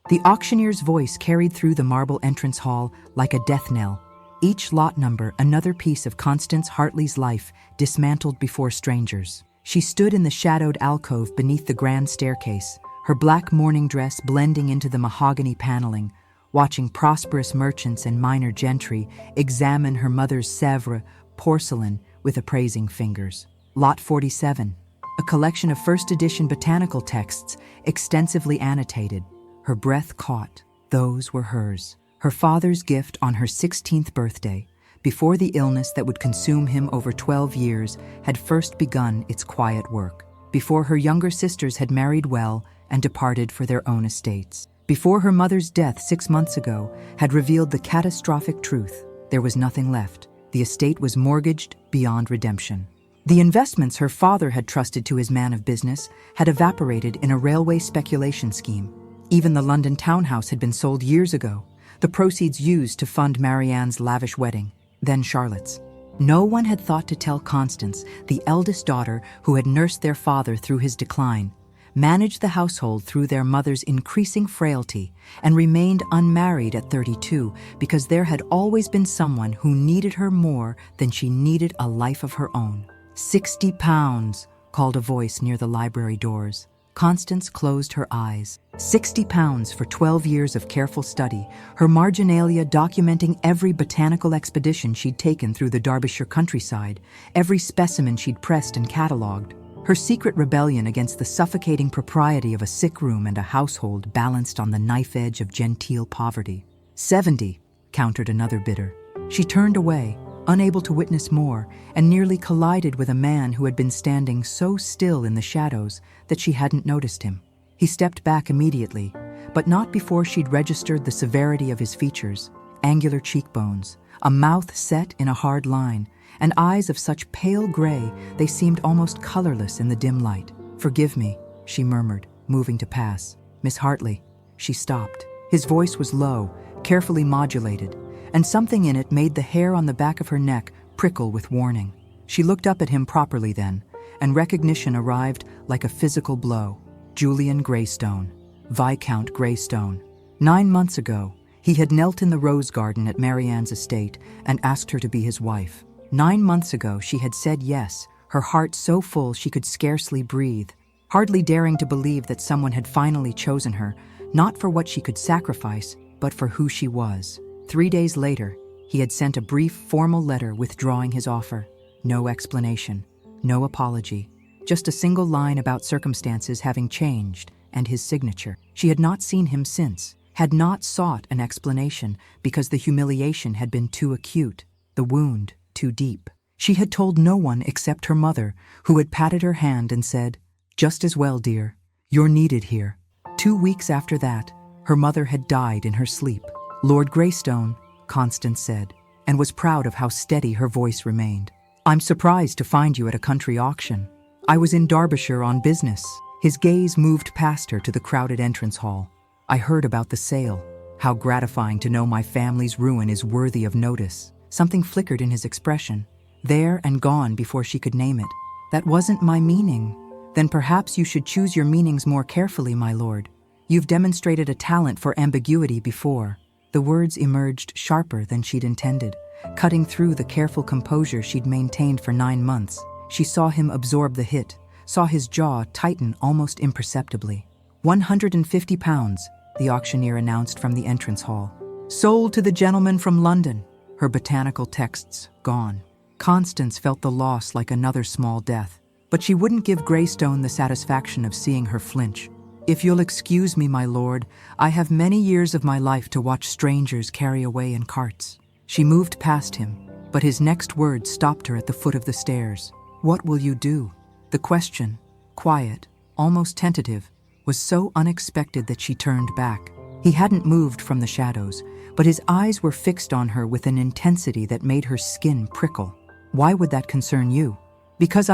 The auctioneer's voice carried through the marble entrance hall like a death knell. Each lot number another piece of Constance Hartley's life dismantled before strangers. She stood in the shadowed alcove beneath the grand staircase, her black mourning dress blending into the mahogany paneling, watching prosperous merchants and minor gentry examine her mother's Sèvres porcelain with appraising fingers. Lot 47, a collection of first edition botanical texts extensively annotated. Her breath caught. Those were hers. Her father's gift on her 16th birthday, before the illness that would consume him over 12 years had first begun its quiet work, before her younger sisters had married well and departed for their own estates, before her mother's death 6 months ago had revealed the catastrophic truth. There was nothing left. The estate was mortgaged beyond redemption. The investments her father had trusted to his man of business had evaporated in a railway speculation scheme. Even the London townhouse had been sold years ago, the proceeds used to fund Marianne's lavish wedding, then Charlotte's. No one had thought to tell Constance, the eldest daughter who had nursed their father through his decline, managed the household through their mother's increasing frailty, and remained unmarried at 32 because there had always been someone who needed her more than she needed a life of her own. £60, called a voice near the library doors. Constance closed her eyes. £60 for 12 years of careful study, her marginalia documenting every botanical expedition she'd taken through the Derbyshire countryside, every specimen she'd pressed and catalogued, her secret rebellion against the suffocating propriety of a sick room and a household balanced on the knife edge of genteel poverty. 70, countered another bidder. She turned away, unable to witness more, and nearly collided with a man who had been standing so still in the shadows that she hadn't noticed him. He stepped back immediately, but not before she'd registered the severity of his features: angular cheekbones, a mouth set in a hard line, and eyes of such pale gray they seemed almost colorless in the dim light. "Forgive me," she murmured, moving to pass. "Miss Hartley." She stopped. His voice was low, carefully modulated, and something in it made the hair on the back of her neck prickle with warning. She looked up at him properly then, and recognition arrived like a physical blow. Julian Greystone, Viscount Greystone. 9 months ago, he had knelt in the rose garden at Marianne's estate and asked her to be his wife. 9 months ago, she had said yes, her heart so full she could scarcely breathe, hardly daring to believe that someone had finally chosen her, not for what she could sacrifice, but for who she was. 3 days later, he had sent a brief, formal letter withdrawing his offer. No explanation, no apology, just a single line about circumstances having changed and his signature. She had not seen him since, had not sought an explanation because the humiliation had been too acute, the wound too deep. She had told no one except her mother, who had patted her hand and said, "Just as well, dear. You're needed here." 2 weeks after that, her mother had died in her sleep. "Lord Greystone," Constance said, and was proud of how steady her voice remained. "I'm surprised to find you at a country auction. I was in Derbyshire on business." His gaze moved past her to the crowded entrance hall. "I heard about the sale. How gratifying to know my family's ruin is worthy of notice." Something flickered in his expression, there and gone before she could name it. "That wasn't my meaning." "Then perhaps you should choose your meanings more carefully, my lord. You've demonstrated a talent for ambiguity before." The words emerged sharper than she'd intended, cutting through the careful composure she'd maintained for 9 months. She saw him absorb the hit, saw his jaw tighten almost imperceptibly. £150, the auctioneer announced from the entrance hall. "Sold to the gentleman from London." Her botanical texts gone. Constance felt the loss like another small death, but she wouldn't give Greystone the satisfaction of seeing her flinch. "If you'll excuse me, my lord, I have many years of my life to watch strangers carry away in carts." She moved past him, but his next words stopped her at the foot of the stairs. "What will you do?" The question, quiet, almost tentative, was so unexpected that she turned back. He hadn't moved from the shadows, but his eyes were fixed on her with an intensity that made her skin prickle. "Why would that concern you?" "Because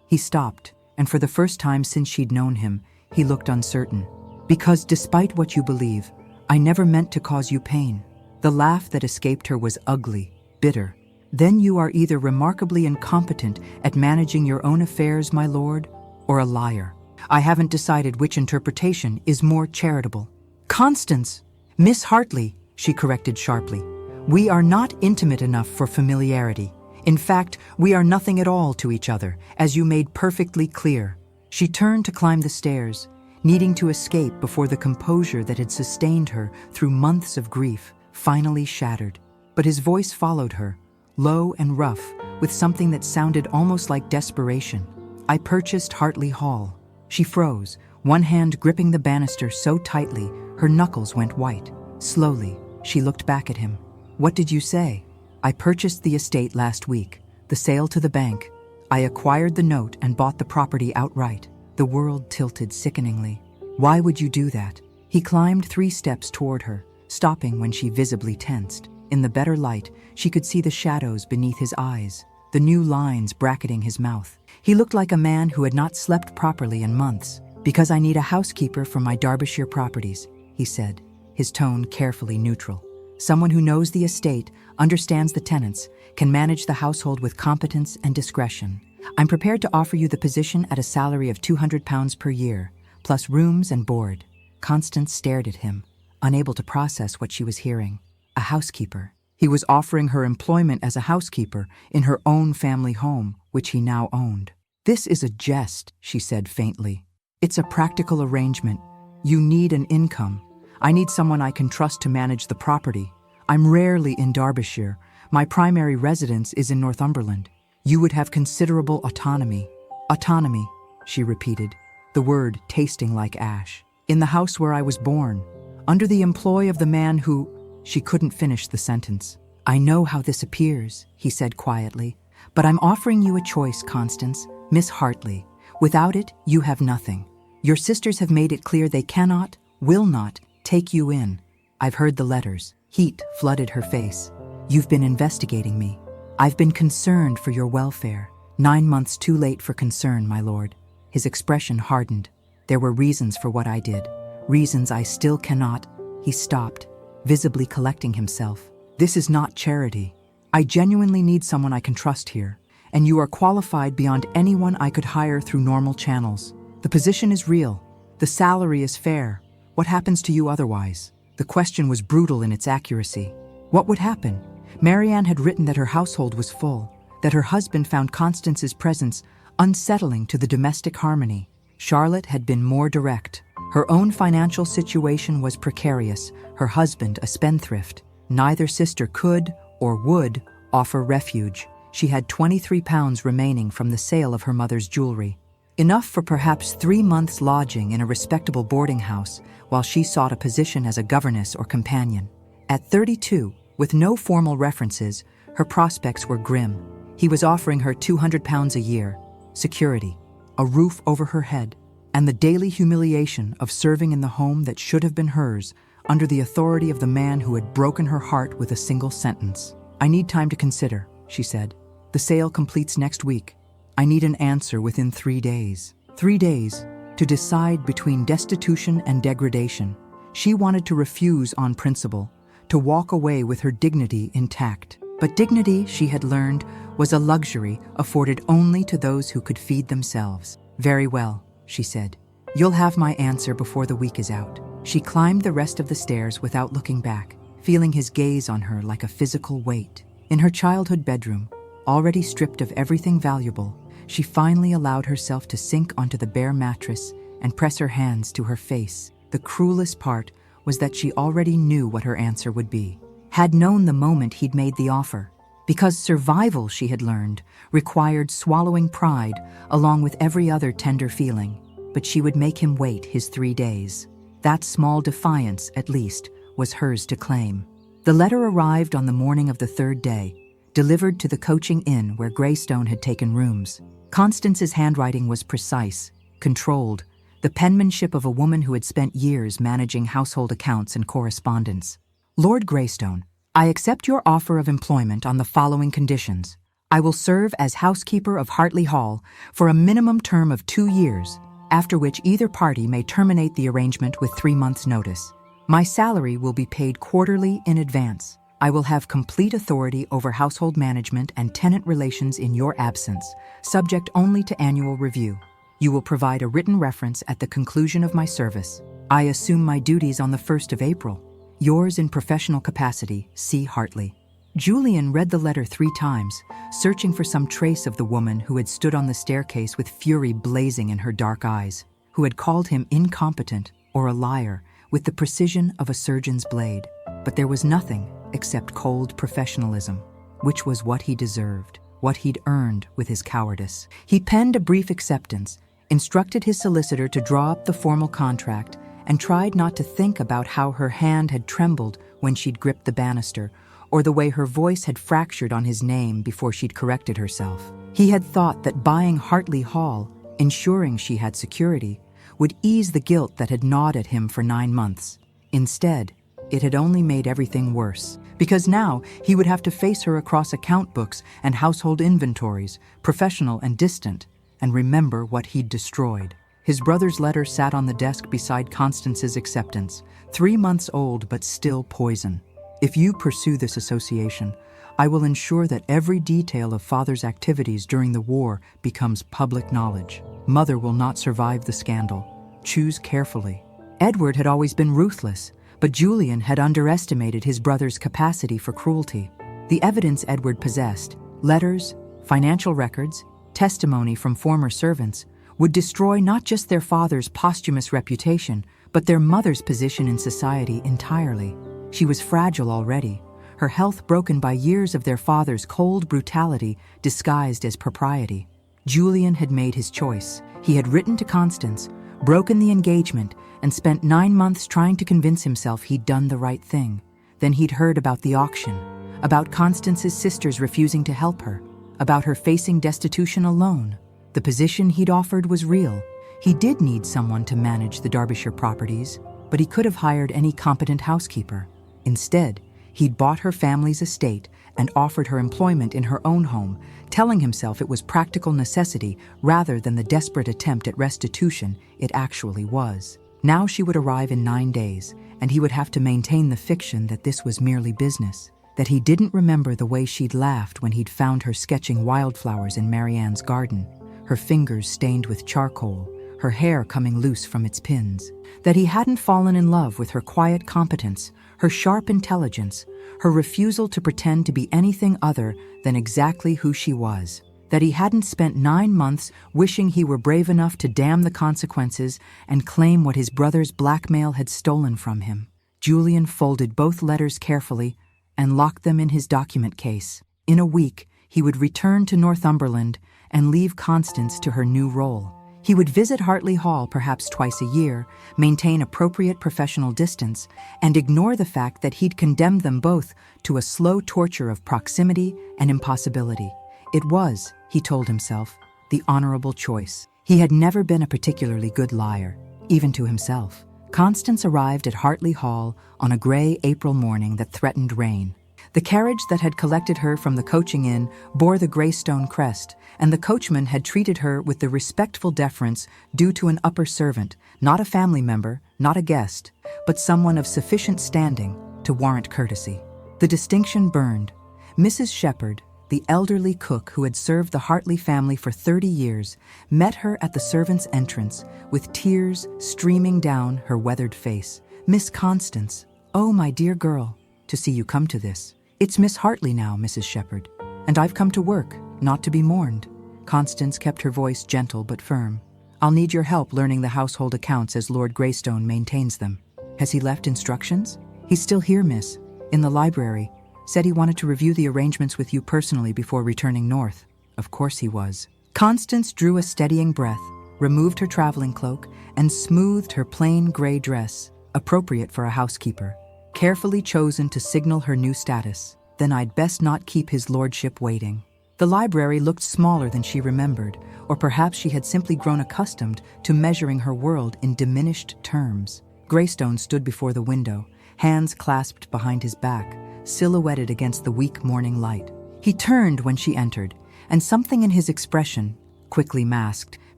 He stopped, and for the first time since she'd known him, he looked uncertain. "Because despite what you believe, I never meant to cause you pain." The laugh that escaped her was ugly, bitter. "Then you are either remarkably incompetent at managing your own affairs, my lord, or a liar. I haven't decided which interpretation is more charitable." Constance! Miss Hartley, she corrected sharply. We are not intimate enough for familiarity. In fact, we are nothing at all to each other, as you made perfectly clear. She turned to climb the stairs, needing to escape before the composure that had sustained her through months of grief finally shattered. But his voice followed her, low and rough, with something that sounded almost like desperation. I purchased Hartley Hall. She froze, one hand gripping the banister so tightly her knuckles went white. Slowly, she looked back at him. What did you say? I purchased the estate last week, the sale to the bank. I acquired the note and bought the property outright. The world tilted sickeningly. Why would you do that? He climbed 3 steps toward her, stopping when she visibly tensed. In the better light, she could see the shadows beneath his eyes, the new lines bracketing his mouth. He looked like a man who had not slept properly in months. Because I need a housekeeper for my Derbyshire properties, he said, his tone carefully neutral. Someone who knows the estate, understands the tenants, can manage the household with competence and discretion. I'm prepared to offer you the position at a salary of £200 per year, plus rooms and board. Constance stared at him, unable to process what she was hearing. A housekeeper. He was offering her employment as a housekeeper in her own family home, which he now owned. This is a jest, she said faintly. It's a practical arrangement. You need an income. I need someone I can trust to manage the property. I'm rarely in Derbyshire. My primary residence is in Northumberland. You would have considerable autonomy. Autonomy, she repeated, the word tasting like ash. In the house where I was born, under the employ of the man who... She couldn't finish the sentence. I know how this appears, he said quietly, but I'm offering you a choice, Constance, Miss Hartley. Without it, you have nothing. Your sisters have made it clear they cannot, will not, take you in. I've heard the letters. Heat flooded her face. You've been investigating me. I've been concerned for your welfare. 9 months too late for concern, my lord. His expression hardened. There were reasons for what I did. Reasons I still cannot. He stopped, visibly collecting himself. This is not charity. I genuinely need someone I can trust here, and you are qualified beyond anyone I could hire through normal channels. The position is real. The salary is fair. What happens to you otherwise? The question was brutal in its accuracy. What would happen? Marianne had written that her household was full, that her husband found Constance's presence unsettling to the domestic harmony. Charlotte had been more direct. Her own financial situation was precarious, her husband a spendthrift. Neither sister could or would offer refuge. She had £23 remaining from the sale of her mother's jewelry. Enough for perhaps 3 months' lodging in a respectable boarding house while she sought a position as a governess or companion. At 32, with no formal references, her prospects were grim. He was offering her £200 a year, security, a roof over her head, and the daily humiliation of serving in the home that should have been hers under the authority of the man who had broken her heart with a single sentence. I need time to consider, she said. The sale completes next week. I need an answer within 3 days. 3 days to decide between destitution and degradation. She wanted to refuse on principle, to walk away with her dignity intact. But dignity, she had learned, was a luxury afforded only to those who could feed themselves. Very well, she said. You'll have my answer before the week is out. She climbed the rest of the stairs without looking back, feeling his gaze on her like a physical weight. In her childhood bedroom, already stripped of everything valuable, she finally allowed herself to sink onto the bare mattress and press her hands to her face. The cruelest part was that she already knew what her answer would be. Had known the moment he'd made the offer. Because survival, she had learned, required swallowing pride along with every other tender feeling. But she would make him wait his 3 days. That small defiance, at least, was hers to claim. The letter arrived on the morning of the 3rd day, delivered to the coaching inn where Greystone had taken rooms. Constance's handwriting was precise, controlled, the penmanship of a woman who had spent years managing household accounts and correspondence. Lord Greystone, I accept your offer of employment on the following conditions. I will serve as housekeeper of Hartley Hall for a minimum term of 2 years, after which either party may terminate the arrangement with 3 months' notice. My salary will be paid quarterly in advance. I will have complete authority over household management and tenant relations in your absence, subject only to annual review. You will provide a written reference at the conclusion of my service. I assume my duties on the 1st of April. Yours in professional capacity, C. Hartley. Julian read the letter 3 times, searching for some trace of the woman who had stood on the staircase with fury blazing in her dark eyes, who had called him incompetent or a liar with the precision of a surgeon's blade. But there was nothing except cold professionalism, which was what he deserved, what he'd earned with his cowardice. He penned a brief acceptance, instructed his solicitor to draw up the formal contract, and tried not to think about how her hand had trembled when she'd gripped the banister, or the way her voice had fractured on his name before she'd corrected herself. He had thought that buying Hartley Hall, ensuring she had security, would ease the guilt that had gnawed at him for 9 months. Instead, it had only made everything worse, because now he would have to face her across account books and household inventories, professional and distant, and remember what he'd destroyed. His brother's letter sat on the desk beside Constance's acceptance, 3 months old but still poison. If you pursue this association, I will ensure that every detail of father's activities during the war becomes public knowledge. Mother will not survive the scandal. Choose carefully. Edward had always been ruthless, but Julian had underestimated his brother's capacity for cruelty. The evidence Edward possessed, letters, financial records, testimony from former servants, would destroy not just their father's posthumous reputation, but their mother's position in society entirely. She was fragile already, her health broken by years of their father's cold brutality disguised as propriety. Julian had made his choice. He had written to Constance, broken the engagement, and spent 9 months trying to convince himself he'd done the right thing. Then he'd heard about the auction, about Constance's sisters refusing to help her, about her facing destitution alone. The position he'd offered was real. He did need someone to manage the Derbyshire properties, but he could have hired any competent housekeeper. Instead, he'd bought her family's estate and offered her employment in her own home, telling himself it was practical necessity rather than the desperate attempt at restitution it actually was. Now she would arrive in 9 days, and he would have to maintain the fiction that this was merely business, that he didn't remember the way she'd laughed when he'd found her sketching wildflowers in Marianne's garden, her fingers stained with charcoal, her hair coming loose from its pins, that he hadn't fallen in love with her quiet competence, her sharp intelligence, her refusal to pretend to be anything other than exactly who she was, that he hadn't spent 9 months wishing he were brave enough to damn the consequences and claim what his brother's blackmail had stolen from him. Julian folded both letters carefully and locked them in his document case. In a week, he would return to Northumberland and leave Constance to her new role. He would visit Hartley Hall perhaps twice a year, maintain appropriate professional distance, and ignore the fact that he'd condemned them both to a slow torture of proximity and impossibility. It was, he told himself, the honorable choice. He had never been a particularly good liar, even to himself. Constance arrived at Hartley Hall on a gray April morning that threatened rain. The carriage that had collected her from the coaching inn bore the Greystone crest, and the coachman had treated her with the respectful deference due to an upper servant, not a family member, not a guest, but someone of sufficient standing to warrant courtesy. The distinction burned. Mrs. Shepherd, the elderly cook who had served the Hartley family for 30 years, met her at the servants' entrance with tears streaming down her weathered face. "Miss Constance, oh my dear girl, to see you come to this. It's Miss Hartley now, Mrs. Shepherd, and I've come to work, not to be mourned." Constance kept her voice gentle but firm. "I'll need your help learning the household accounts as Lord Greystone maintains them. Has he left instructions?" "He's still here, miss, in the library. Said he wanted to review the arrangements with you personally before returning north." Of course he was. Constance drew a steadying breath, removed her traveling cloak, and smoothed her plain gray dress, appropriate for a housekeeper, carefully chosen to signal her new status. Then I'd best not keep his lordship waiting. The library looked smaller than she remembered, or perhaps she had simply grown accustomed to measuring her world in diminished terms. Greystone stood before the window, hands clasped behind his back, silhouetted against the weak morning light. He turned when she entered, and something in his expression, quickly masked,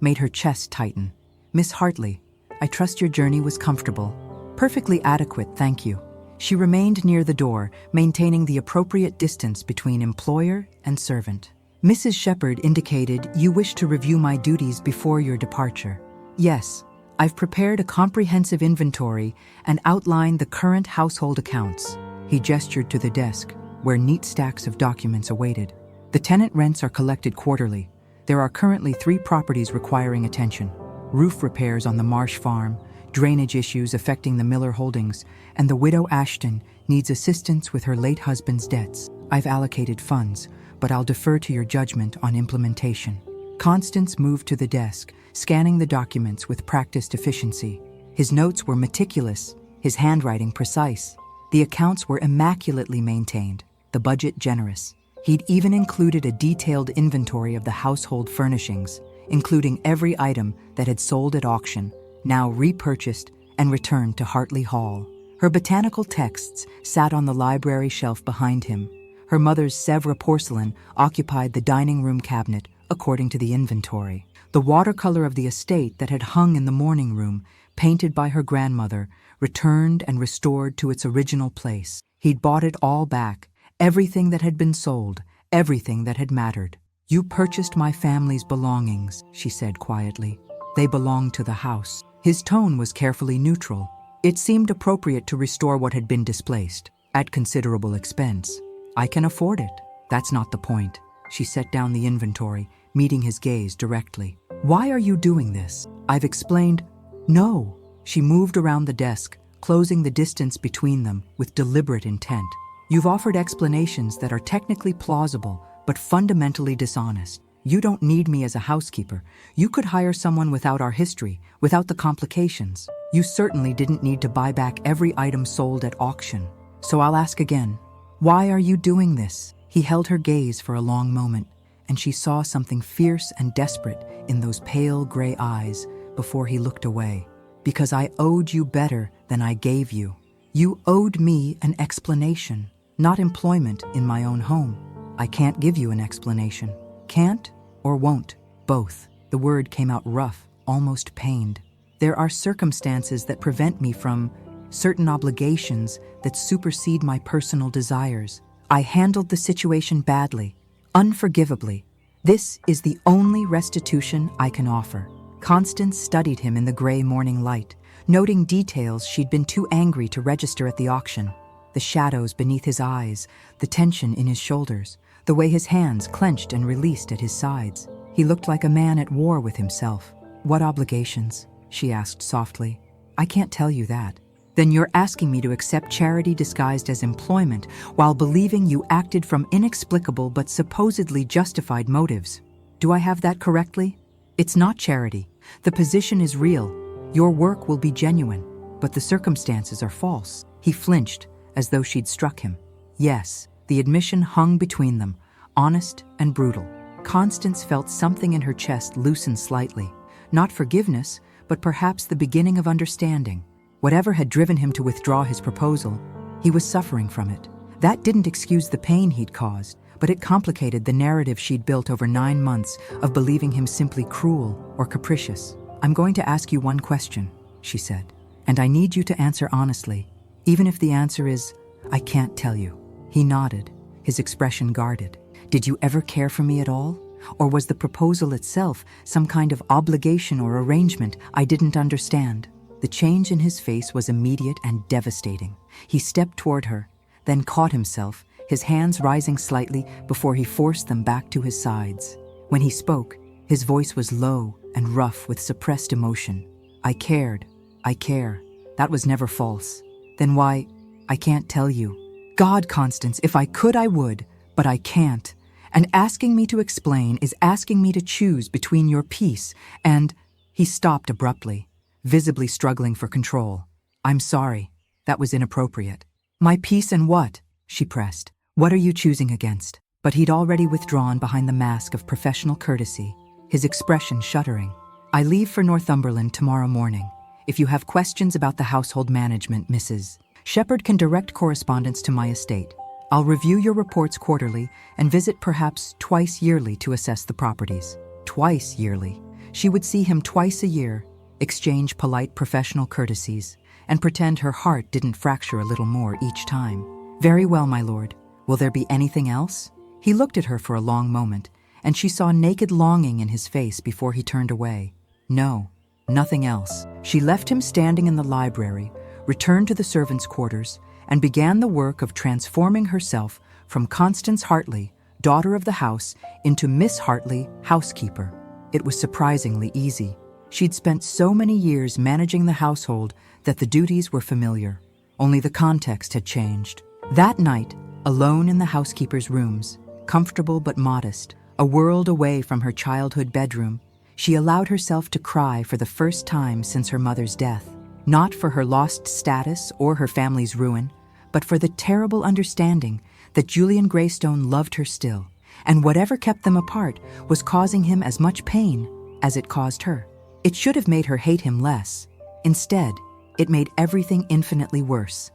made her chest tighten. "Miss Hartley, I trust your journey was comfortable." "Perfectly adequate, thank you." She remained near the door, maintaining the appropriate distance between employer and servant. "Mrs. Shepherd indicated you wish to review my duties before your departure." "Yes, I've prepared a comprehensive inventory and outlined the current household accounts. He gestured to the desk, where neat stacks of documents awaited. The tenant rents are collected quarterly. There are currently 3 properties requiring attention: roof repairs on the Marsh farm, drainage issues affecting the Miller holdings, and the widow Ashton needs assistance with her late husband's debts. I've allocated funds, but I'll defer to your judgment on implementation. Constance moved to the desk, scanning the documents with practiced efficiency. His notes were meticulous, his handwriting precise. The accounts were immaculately maintained, the budget generous. He'd even included a detailed inventory of the household furnishings, including every item that had sold at auction, now repurchased and returned to Hartley Hall. Her botanical texts sat on the library shelf behind him. Her mother's Sèvres porcelain occupied the dining room cabinet, according to the inventory. The watercolor of the estate that had hung in the morning room, painted by her grandmother, returned and restored to its original place. He'd bought it all back, everything that had been sold, everything that had mattered. "You purchased my family's belongings," she said quietly. "They belong to the house." His tone was carefully neutral. It seemed appropriate to restore what had been displaced, at considerable expense. "I can afford it. That's not the point." She set down the inventory, meeting his gaze directly. "Why are you doing this?" "I've explained." "No." She moved around the desk, closing the distance between them with deliberate intent. "You've offered explanations that are technically plausible, but fundamentally dishonest. You don't need me as a housekeeper. You could hire someone without our history, without the complications. You certainly didn't need to buy back every item sold at auction. So I'll ask again. Why are you doing this?" He held her gaze for a long moment, and she saw something fierce and desperate in those pale gray eyes before he looked away. "Because I owed you better than I gave you. You owed me an explanation, not employment in my own home. I can't give you an explanation. Can't or won't, both." The word came out rough, almost pained. "There are circumstances that prevent me from certain obligations that supersede my personal desires. I handled the situation badly, unforgivably. This is the only restitution I can offer." Constance studied him in the gray morning light, noting details she'd been too angry to register at the auction. The shadows beneath his eyes, the tension in his shoulders, the way his hands clenched and released at his sides. He looked like a man at war with himself. "What obligations?" she asked softly. "I can't tell you that." "Then you're asking me to accept charity disguised as employment while believing you acted from inexplicable but supposedly justified motives. Do I have that correctly? It's not charity. The position is real. Your work will be genuine, but the circumstances are false." He flinched, as though she'd struck him. Yes, the admission hung between them, honest and brutal. Constance felt something in her chest loosen slightly. Not forgiveness, but perhaps the beginning of understanding. Whatever had driven him to withdraw his proposal, he was suffering from it. That didn't excuse the pain he'd caused, but it complicated the narrative she'd built over 9 months of believing him simply cruel or capricious. "I'm going to ask you one question," she said, "and I need you to answer honestly, even if the answer is, I can't tell you." He nodded, his expression guarded. "Did you ever care for me at all? Or was the proposal itself some kind of obligation or arrangement I didn't understand?" The change in his face was immediate and devastating. He stepped toward her, then caught himself, his hands rising slightly before he forced them back to his sides. When he spoke, his voice was low and rough with suppressed emotion. "I cared. I care. That was never false." "Then why? I can't tell you." "God, Constance, if I could, I would, but I can't. And asking me to explain is asking me to choose between your peace and—" He stopped abruptly, visibly struggling for control. "I'm sorry. That was inappropriate." "My peace and what?" she pressed. "What are you choosing against?" But he'd already withdrawn behind the mask of professional courtesy, his expression shuddering. "I leave for Northumberland tomorrow morning. If you have questions about the household management, Mrs. Shepherd can direct correspondence to my estate. I'll review your reports quarterly and visit perhaps twice yearly to assess the properties." Twice yearly. She would see him twice a year, exchange polite professional courtesies, and pretend her heart didn't fracture a little more each time. "Very well, my lord. Will there be anything else?" He looked at her for a long moment, and she saw naked longing in his face before he turned away. "No, nothing else. She left him standing in the library, returned to the servants' quarters, and began the work of transforming herself from Constance Hartley, daughter of the house, into Miss Hartley, housekeeper. It was surprisingly easy. She'd spent so many years managing the household that the duties were familiar. Only the context had changed. That night, alone in the housekeeper's rooms, comfortable but modest, a world away from her childhood bedroom, she allowed herself to cry for the first time since her mother's death. Not for her lost status or her family's ruin, but for the terrible understanding that Julian Greystone loved her still, and whatever kept them apart was causing him as much pain as it caused her. It should have made her hate him less. Instead, it made everything infinitely worse.